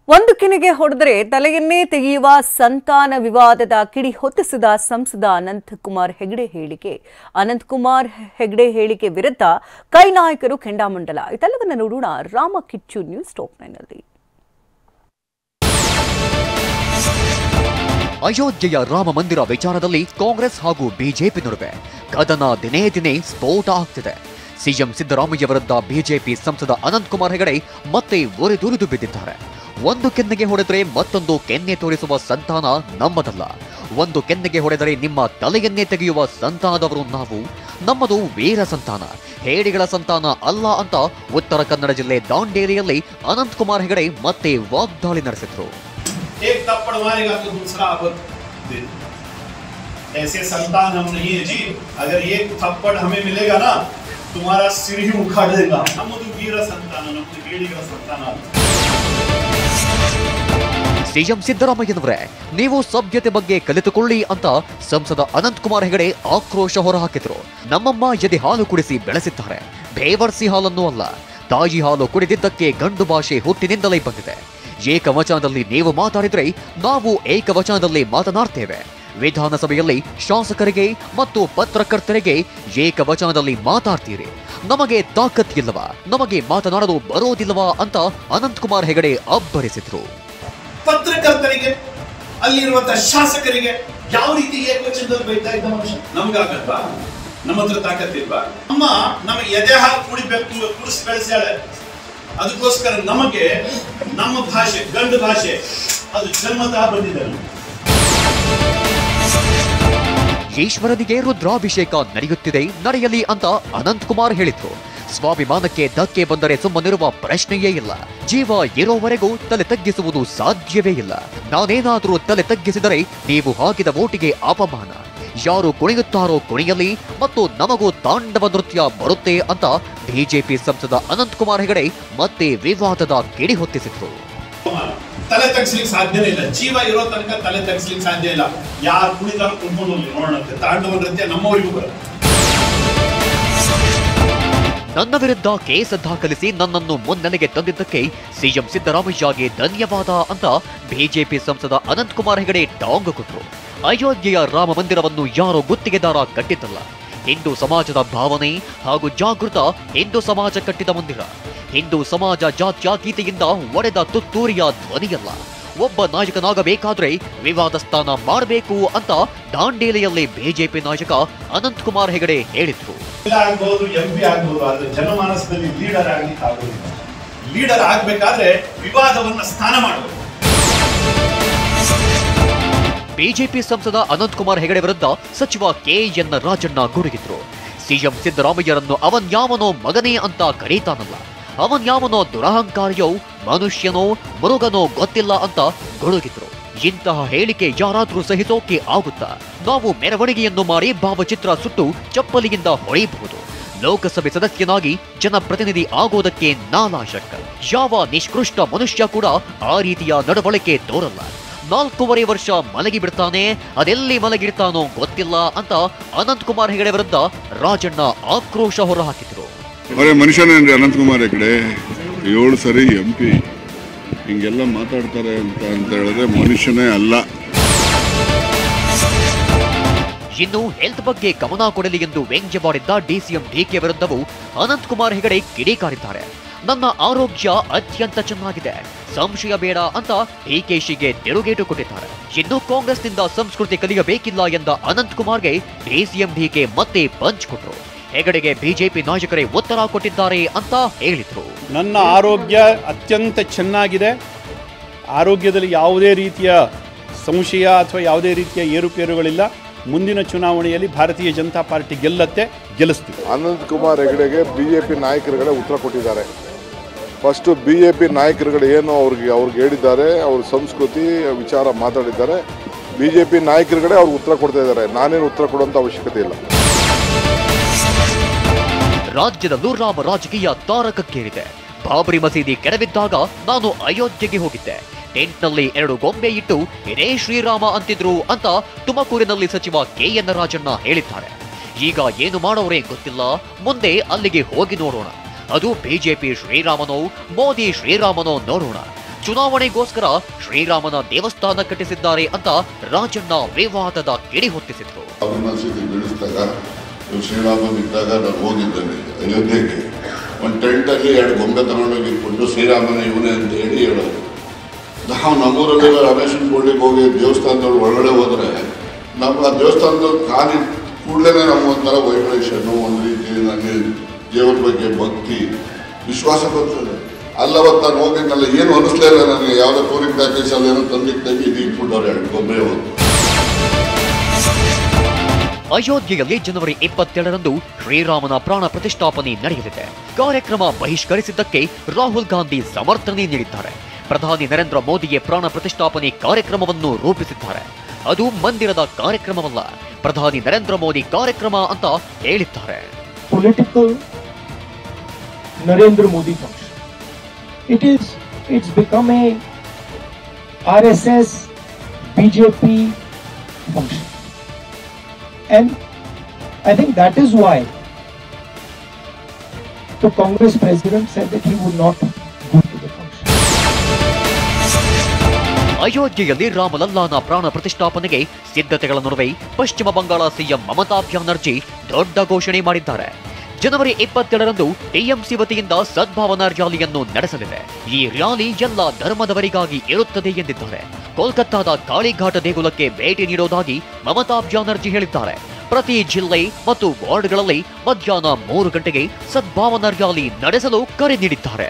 ಒಂದು ಕೆನೆಗೆ ಹೊಡೆದರೆ ತಲೆಯನ್ನೇ ತೆಗೆಯುವ ಸಂತಾನ ವಿವಾದದ ಕಿಡಿ ಹೊತ್ತಿಸಿದ ಸಂಸದ ಅನಂತಕುಮಾರ್ ಹೆಗಡೆ ಹೇಳಿಕೆ ವಿರುದ್ಧ ಕೈ ನಾಯಕರು ಕೆಂಡಾಮಂಡಲ. ಇದೆಲ್ಲವನ್ನ ನೋಡೋಣ ರಾಮ ಕಿಚ್ಚು ನ್ಯೂಸ್ ಟಾಪ್ 9 ನಲ್ಲಿ. ಅಯೋಧ್ಯೆಯ ರಾಮ ಮಂದಿರ ವಿಚಾರದಲ್ಲಿ ಕಾಂಗ್ರೆಸ್ ಹಾಗೂ ಬಿಜೆಪಿ ನಡುವೆ ಕದನ ದಿನೇ ದಿನೇ ಸ್ಫೋಟ ಆಗ್ತಿದೆ. ಸಿಎಂ ಸಿದ್ದರಾಮಯ್ಯ ವಿರುದ್ಧ ಬಿಜೆಪಿ ಸಂಸದ ಅನಂತಕುಮಾರ್ ಹೆಗಡೆ ಮತ್ತೆ ಉರಿದುರಿದು ಬಿದ್ದಿದ್ದಾರೆ. ಒಂದು ಕೆನ್ನೆಗೆ ಹೊಡೆದರೆ ಮತ್ತೊಂದು ಕೆನ್ನೆ ತೋರಿಸುವ ಸಂತಾನ ನಮ್ಮದಲ್ಲ, ಒಂದು ಕೆನ್ನೆಗೆ ಹೊಡೆದರೆ ನಿಮ್ಮ ತಲೆಯನ್ನೇ ತೆಗೆಯುವ ಸಂತಾನದವರು ನಾವು, ನಮ್ಮದು ವೀರ ಸಂತಾನ, ಹೇಡಿಗಳ ಸಂತಾನ ಅಲ್ಲ ಅಂತ ಉತ್ತರ ಕನ್ನಡ ಜಿಲ್ಲೆ ದಾಂಡೇಲಿಯಲ್ಲಿ ಅನಂತಕುಮಾರ್ ಹೆಗಡೆ ಮತ್ತೆ ವಾಗ್ದಾಳಿ ನಡೆಸಿದ್ರು. एक थप्पड़ मारेगा तो दूसरा अब ऐसे संतान हम नहीं है जी. अगर एक थप्पड़ हमें मिलेगा ना तुम्हारा सिर ही उखाड़ देगा. नಮ್ಮದು ವೀರ ಸಂತಾನ, ನಮ್ಮದು ಹೇಡಿಗಳ ಸಂತಾನ. ಸಿಎಂ ಸಿದ್ದರಾಮಯ್ಯನವರೇ, ನೀವು ಸಭ್ಯತೆ ಬಗ್ಗೆ ಕಲಿತುಕೊಳ್ಳಿ ಅಂತ ಸಂಸದ ಅನಂತಕುಮಾರ್ ಹೆಗಡೆ ಆಕ್ರೋಶ ಹೊರಹಾಕಿದ್ರು. ನಮ್ಮಮ್ಮ ಎದೆ ಹಾಲು ಕುಡಿಸಿ ಬೆಳೆಸಿದ್ದಾರೆ, ಬೇವರ್ಸಿ ಹಾಲನ್ನು ಅಲ್ಲ. ತಾಯಿ ಹಾಲು ಕುಡಿದಿದ್ದಕ್ಕೆ ಗಂಡು ಭಾಷೆ ಹುಟ್ಟಿನಿಂದಲೇ ಬಂದಿದೆ. ಏಕವಚನದಲ್ಲಿ ನೀವು ಮಾತಾಡಿದ್ರೆ ನಾವು ಏಕವಚನದಲ್ಲಿ ಮಾತನಾಡ್ತೇವೆ. ವಿಧಾನಸಭೆಯಲ್ಲಿ ಶಾಸಕರಿಗೆ ಮತ್ತು ಪತ್ರಕರ್ತರಿಗೆ ಏಕವಚನದಲ್ಲಿ ಮಾತಾಡ್ತೀರಿ. ನಮಗೆ ತಾಕತ್ ಇಲ್ಲವಾ, ನಮಗೆ ಮಾತನಾಡಲು ಬರೋದಿಲ್ಲವಾ ಅಂತ ಅನಂತಕುಮಾರ್ ಹೆಗಡೆ ಅಬ್ಬರಿಸಿದ್ರು. ಪತ್ರಕರ್ತರಿಗೆ, ಅಲ್ಲಿರುವಂತಹ ಶಾಸಕರಿಗೆ ಯಾವ ರೀತಿ ಏಕವಚನದಲ್ಲಿ ಬೈತಾ ಇದ್ದ ಮನುಷ್ಯ ನಮ್ಗಾಗಲ್ವಾ? ನಮ್ಮ ಹತ್ರ ತಾಕತ್ ಇಲ್ವಾ? ನಮ್ಮ ಎದೆ ಹಾಲು ಕುಡಿಬೇಕು, ಕುಡಿಸಿ ಬೆಳೆಸ್ಯಾಳೆ. ಅದಕ್ಕೋಸ್ಕರ ನಮಗೆ ನಮ್ಮ ಭಾಷೆ, ಗಂಡು ಭಾಷೆ, ಅದು ಜನ್ಮತಃ ಬಂದಿದೆ. ಈಶ್ವರನಿಗೆ ರುದ್ರಾಭಿಷೇಕ ನಡೆಯುತ್ತಿದೆ, ನಡೆಯಲಿ ಅಂತ ಅನಂತಕುಮಾರ್ ಹೇಳಿದ್ರು. ಸ್ವಾಭಿಮಾನಕ್ಕೆ ಧಕ್ಕೆ ಬಂದರೆ ಸುಮ್ಮನಿರುವ ಪ್ರಶ್ನೆಯೇ ಇಲ್ಲ. ಜೀವ ಇರೋವರೆಗೂ ತಲೆ ತಗ್ಗಿಸುವುದು ಸಾಧ್ಯವೇ ಇಲ್ಲ. ನಾನೇನಾದರೂ ತಲೆ ತಗ್ಗಿಸಿದರೆ ನೀವು ಹಾಕಿದ ಓಟಿಗೆ ಅಪಮಾನ. ಯಾರು ಕುಣಿಯುತ್ತಾರೋ ಕುಣಿಯಲಿ ಮತ್ತು ನಮಗೂ ತಾಂಡವ ನೃತ್ಯ ಬರುತ್ತೆ ಅಂತ ಬಿಜೆಪಿ ಸಂಸದ ಅನಂತಕುಮಾರ್ ಹೆಗಡೆ ಮತ್ತೆ ವಿವಾದದ ಕಿಡಿ ಹೊತ್ತಿಸಿದ್ರು. ತಲೆ ತಗ್ಸ್ಲಿಕ್ಕೆ ಸಾಧ್ಯನೇ ಇಲ್ಲ. ಜೀವ ಇರೋ ತನಕ ತಲೆ ತಗ್ಸ್ಲಿಕ್ಕೆ ಸಾಧ್ಯ ಇಲ್ಲ. ಯಾರು ಕುಣಿದಾರು ಕುಣ್ಕೊಂಡು ಹೋಗ್ಲಿ ನೋಡೋಣ. ತಾಂಡವ ನೃತ್ಯ ನಮ್ಮವರಿಗೂ ಬರುತ್ತೆ. ನನ್ನ ವಿರುದ್ಧ ಕೇಸ್ ದಾಖಲಿಸಿ ನನ್ನನ್ನು ಮುನ್ನೆಲೆಗೆ ತಂದಿದ್ದಕ್ಕೆ ಸಿಎಂ ಸಿದ್ದರಾಮಯ್ಯಗೆ ಧನ್ಯವಾದ ಅಂತ ಬಿಜೆಪಿ ಸಂಸದ ಅನಂತಕುಮಾರ್ ಹೆಗಡೆ ಟಾಂಗ್ ಕೊಟ್ಟರು. ಅಯೋಧ್ಯೆಯ ರಾಮ ಮಂದಿರವನ್ನು ಯಾರೋ ಗುತ್ತಿಗೆದಾರ ಕಟ್ಟಿದ್ದಲ್ಲ, ಹಿಂದೂ ಸಮಾಜದ ಭಾವನೆ ಹಾಗೂ ಜಾಗೃತ ಹಿಂದೂ ಸಮಾಜ ಕಟ್ಟಿದ ಮಂದಿರ. ಹಿಂದೂ ಸಮಾಜ ಜಾತ್ಯತೀತೆಯಿಂದ ಒಡೆದ ತುತ್ತೂರಿಯ ಧ್ವನಿಯಲ್ಲ. ಒಬ್ಬ ನಾಯಕನಾಗಬೇಕಾದ್ರೆ ವಿವಾದ ಸ್ಥಾನ ಮಾಡಬೇಕು ಅಂತ ದಾಂಡೇಲಿಯಲ್ಲಿ ಬಿಜೆಪಿ ನಾಯಕ ಅನಂತಕುಮಾರ್ ಹೆಗಡೆ ಹೇಳಿದ್ರು. MP ಆಗಬಹುದು, ಆದ್ರೆ ಜನಮಾನಸದಲ್ಲಿ ಲೀಡರ್ ಆಗ್ಲಿಕ್ಕೆ ಆಗೋದಿಲ್ಲ. ಲೀಡರ್ ಆಗ್ಬೇಕಾದ್ರೆ ವಿವಾದವನ್ನ ಸ್ಥಾನ ಮಾಡಬೇಕು. ಬಿಜೆಪಿ ಸಂಸದ ಅನಂತಕುಮಾರ್ ಹೆಗಡೆ ವಿರುದ್ಧ ಸಚಿವ KN ರಾಜಣ್ಣ ಗುಡುಗಿದ್ರು. ಸಿಎಂ ಸಿದ್ದರಾಮಯ್ಯರನ್ನು ಅವನ್ಯಾವನೋ ಮಗನೇ ಅಂತ ಕರೀತಾನಲ್ಲ, ಅವನ್ಯಾವನೋ ದುರಹಂಕಾರಿಯೋ ಮನುಷ್ಯನೋ ಮೃಗನೋ ಗೊತ್ತಿಲ್ಲ ಅಂತ ಗುಡುಗಿದ್ರು. ಇಂತಹ ಹೇಳಿಕೆ ಯಾರಾದ್ರೂ ಸಹಿಸೋಕೆ ಆಗುತ್ತಾ? ನಾವು ಮೆರವಣಿಗೆಯನ್ನು ಮಾಡಿ ಭಾವಚಿತ್ರ ಸುಟ್ಟು ಚಪ್ಪಲಿಯಿಂದ ಹೊಡೆಯಬಹುದು. ಲೋಕಸಭೆ ಸದಸ್ಯನಾಗಿ ಜನಪ್ರತಿನಿಧಿ ಆಗೋದಕ್ಕೆ ನಾಲಾಶಕ. ಯಾವ ನಿಷ್ಕೃಷ್ಟ ಮನುಷ್ಯ ಕೂಡ ಆ ರೀತಿಯ ನಡವಳಿಕೆ ತೋರಲ್ಲ. 4.5 ವರ್ಷ ಮಲಗಿ ಬಿಡ್ತಾನೆ, ಅದೆಲ್ಲಿ ಮಲಗಿರ್ತಾನೋ ಗೊತ್ತಿಲ್ಲ ಅಂತ ಅನಂತಕುಮಾರ್ ಹೆಗಡೆ ವಿರುದ್ಧ ರಾಜಣ್ಣ ಆಕ್ರೋಶ ಹೊರಹಾಕಿದ್ರು. ಮನುಷ್ಯನೇನ್ರಿ ಅನಂತಕುಮಾರ್ ಹೆಗಡೆ? 7 ಸರಿ MP ಹಿಂಗೆಲ್ಲ ಮಾತಾಡ್ತಾರೆ ಅಂತ ಹೇಳಿದ್ರೆ ಮನುಷ್ಯನೇ ಅಲ್ಲ. ಇನ್ನು ಹೆಲ್ತ್ ಬಗ್ಗೆ ಗಮನ ಕೊಡಲಿ ಎಂದು ವ್ಯಂಗ್ಯವಾಡಿದ್ದ DCM DK ವಿರುದ್ಧವೂ ಅನಂತಕುಮಾರ್ ಹೆಗಡೆ ಕಿಡಿಕಾರಿದ್ದಾರೆ. ನನ್ನ ಆರೋಗ್ಯ ಅತ್ಯಂತ ಚೆನ್ನಾಗಿದೆ, ಸಂಶಯ ಬೇಡ ಅಂತ DKಶಿಗೆ ತಿರುಗೇಟು ಕೊಟ್ಟಿದ್ದಾರೆ. ಇನ್ನು ಕಾಂಗ್ರೆಸ್ನಿಂದ ಸಂಸ್ಕೃತಿ ಕಲಿಯಬೇಕಿಲ್ಲ ಎಂದ ಅನಂತಕುಮಾರ್ಗೆ DCM DK ಮತ್ತೆ ಪಂಚ್ ಕೊಟ್ಟರು. ಹೆಗಡೆಗೆ ಬಿಜೆಪಿ ನಾಯಕರೇ ಉತ್ತರ ಕೊಟ್ಟಿದ್ದಾರೆ ಅಂತ ಹೇಳಿದ್ರು. ನನ್ನ ಆರೋಗ್ಯ ಅತ್ಯಂತ ಚೆನ್ನಾಗಿದೆ, ಆರೋಗ್ಯದಲ್ಲಿ ಯಾವುದೇ ರೀತಿಯ ಸಂಶಯ ಅಥವಾ ಯಾವುದೇ ರೀತಿಯ ಏರುಪೇರುಗಳಿಲ್ಲ. ಮುಂದಿನ ಚುನಾವಣೆಯಲ್ಲಿ ಭಾರತೀಯ ಜನತಾ ಪಾರ್ಟಿ ಗೆಲ್ಲಿಸ್ತೀವಿ. ಅನಂತಕುಮಾರ್ ಹೆಗಡೆಗೆ ಬಿಜೆಪಿ ನಾಯಕರುಗಳೇ ಉತ್ತರ ಕೊಟ್ಟಿದ್ದಾರೆ. ಫಸ್ಟು ಬಿಜೆಪಿ ನಾಯಕರುಗಳು ಏನು ಅವ್ರಿಗೆ ಹೇಳಿದ್ದಾರೆ, ಅವ್ರ ಸಂಸ್ಕೃತಿ ವಿಚಾರ ಮಾತಾಡಿದ್ದಾರೆ. ಬಿಜೆಪಿ ನಾಯಕರುಗಳೇ ಅವ್ರಿಗೆ ಉತ್ತರ ಕೊಡ್ತಾ ಇದ್ದಾರೆ. ನಾನೇನು ಉತ್ತರ ಕೊಡುವಂಥ ಅವಶ್ಯಕತೆ ಇಲ್ಲ. ರಾಜ್ಯದಲ್ಲೂ ರಾಮ ರಾಜಕೀಯ ತಾರಕಕ್ಕೇರಿದೆ. ಬಾಬರಿ ಮಸೀದಿ ಕೆಡವಿದ್ದಾಗ ನಾನು ಅಯೋಧ್ಯೆಗೆ ಹೋಗಿದ್ದೆ. ಟೆಂಟ್ನಲ್ಲಿ 2 ಗೊಂಬೆ ಇಟ್ಟು ಇದೇ ಶ್ರೀರಾಮ ಅಂತಿದ್ರು ಅಂತ ತುಮಕೂರಿನಲ್ಲಿ ಸಚಿವ KN ರಾಜಣ್ಣ ಹೇಳಿದ್ದಾರೆ. ಈಗ ಏನು ಮಾಡೋರೇ ಗೊತ್ತಿಲ್ಲ, ಮುಂದೆ ಅಲ್ಲಿಗೆ ಹೋಗಿ ನೋಡೋಣ. ಅದು ಬಿಜೆಪಿ ಶ್ರೀರಾಮನೋ ಮೋದಿ ಶ್ರೀರಾಮನೋ ನೋಡೋಣ. ಚುನಾವಣೆಗೋಸ್ಕರ ಶ್ರೀರಾಮನ ದೇವಸ್ಥಾನ ಕಟ್ಟಿಸಿದ್ದಾರೆ ಅಂತ ರಾಜಣ್ಣ ವಿವಾದದ ಕಿಡಿ ಹೊತ್ತಿಸಿದ್ರು. ಶ್ರೀರಾಮನ್ ಇದ್ದಾಗ ನಾನು ಹೋಗಿದ್ದೇನೆ ಅಯೋಧ್ಯೆಗೆ. ಒಂದು ಟೆಂಟಲ್ಲಿ 2 ಗೊಂಬೆ ತಗೊಂಡೋಗಿಟ್ಬಿಟ್ಟು ಶ್ರೀರಾಮನ ಇವನೇ ಅಂತ ಹೇಳೋದು. ನಾವು ನಮ್ಮೂರಲ್ಲೆಲ್ಲ ರಮೇಶನ್ ಗೋಲ್ಡಿಗೆ ಹೋಗಿ ದೇವಸ್ಥಾನದೊಳಗೆ ಒಳಗಡೆ ಹೋದರೆ ನಮ್ಮ ಆ ದೇವಸ್ಥಾನದ ಕಾಲಿ ಕೂಡಲೇ ನಮ್ಮ ಒಂಥರ ವೈಬ್ರೇಷನ್ನು, ಒಂದು ರೀತಿ ನನಗೆ ದೇವರ ಬಗ್ಗೆ ಭಕ್ತಿ ವಿಶ್ವಾಸ ಬರ್ತದೆ. ಅಲ್ಲವತ್ತು ನಾನು ಹೋಗಿದ್ದಲ್ಲ, ಏನು ಅನಿಸ್ಲೇ ಇಲ್ಲ ನನಗೆ. ಯಾವುದೋ ಟೂರಿಂಗ್ ಪ್ಯಾಕೇಜಲ್ಲಿ ಏನೋ ತಂದಿದ್ದಾಗಿ ಇದು ಇಟ್ಬಿಟ್ಟವ್ರೆ 2 ಗೊಂಬೆ ಹೋಗಿ. ಅಯೋಧ್ಯೆಯಲ್ಲಿ ಜನವರಿ 22ರಂದು ಶ್ರೀರಾಮನ ಪ್ರಾಣ ಪ್ರತಿಷ್ಠಾಪನೆ ನಡೆಯಲಿದೆ. ಕಾರ್ಯಕ್ರಮ ಬಹಿಷ್ಕರಿಸಿದ್ದಕ್ಕೆ ರಾಹುಲ್ ಗಾಂಧಿ ಸಮರ್ಥನೆ ನೀಡಿದ್ದಾರೆ. ಪ್ರಧಾನಿ ನರೇಂದ್ರ ಮೋದಿಗೆ ಪ್ರಾಣ ಪ್ರತಿಷ್ಠಾಪನೆ ಕಾರ್ಯಕ್ರಮವನ್ನು ರೂಪಿಸಿದ್ದಾರೆ. ಅದು ಮಂದಿರದ ಕಾರ್ಯಕ್ರಮವಲ್ಲ, ಪ್ರಧಾನಿ ನರೇಂದ್ರ ಮೋದಿ ಕಾರ್ಯಕ್ರಮ ಅಂತ ಹೇಳಿದ್ದಾರೆ. Political Narendra Modi function. It's become a RSS BJP function. And I think that is why the Congress president said that he would not go to the function. ಅಯೋಧ್ಯೆಯಲ್ಲಿ ರಾಮಲಲ್ಲಾನ ಪ್ರಾಣ ಪ್ರತಿಷ್ಠಾಪನೆಗೆ ಸಿದ್ಧತೆಗಳ ನಡುವೆ ಪಶ್ಚಿಮ ಬಂಗಾಳ ಸಿಎಂ ಮಮತಾ ಬ್ಯಾನರ್ಜಿ ದೊಡ್ಡ ಘೋಷಣೆ ಮಾಡಿದ್ದಾರೆ. ಜನವರಿ 22ರಂದು ಟಿಎಂಸಿ ವತಿಯಿಂದ ಸದ್ಭಾವನಾ ರ್ಯಾಲಿಯನ್ನು ನಡೆಸಲಿದೆ. ಈ ರ್ಯಾಲಿ ಎಲ್ಲ ಧರ್ಮದವರಿಗಾಗಿ ಇರುತ್ತದೆ ಎಂದಿದ್ದಾರೆ. ಕೋಲ್ಕತ್ತಾದ ಕಾಳಿಘಾಟ ದೇಗುಲಕ್ಕೆ ಭೇಟಿ ನೀಡುವುದಾಗಿ ಮಮತಾ ಬ್ಯಾನರ್ಜಿ ಹೇಳಿದ್ದಾರೆ. ಪ್ರತಿ ಜಿಲ್ಲೆ ಮತ್ತು ವಾರ್ಡ್ಗಳಲ್ಲಿ ಮಧ್ಯಾಹ್ನ 3 ಗಂಟೆಗೆ ಸದ್ಭಾವನಾ ರ್ಯಾಲಿ ನಡೆಸಲು ಕರೆ ನೀಡಿದ್ದಾರೆ.